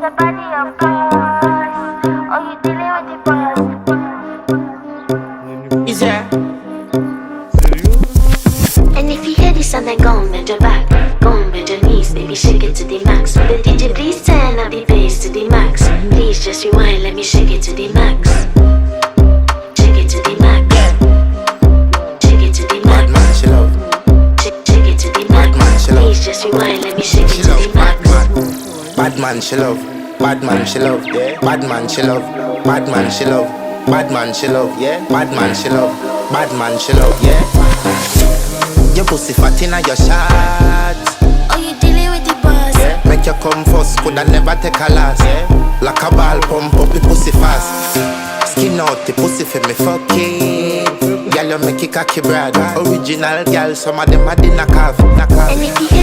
a body of course. Oh, you dealing with the boss. Is there? And if you hear this sound, then go on bend your back, go on bend your knees, baby shake it to the max. Will the DJ please turn up the bass to the max? Please just rewind, let me shake it to the max. Shake it to the max. Shake it to the Bad max. man, she love. Shake it to the Bad man, max. she love. Please just rewind, let me shake She it to love. the Bad max. man. Bad man, she love. Bad man, she love. Yeah. Bad man, she love. Bad man, she love. Bad man, she love. Yeah. Bad man, she love. Bad man, she love. Yeah. Your pussy fat inna your shots. Oh, you dealing with the boss? Yeah. Make you come first, coulda never take a loss. Yeah. Like a ball pump up the pussy fast. Skin out the pussy for me fuck it. Girl, you make it cocky brother. Original girl, some of them a dinner calf. And if you hear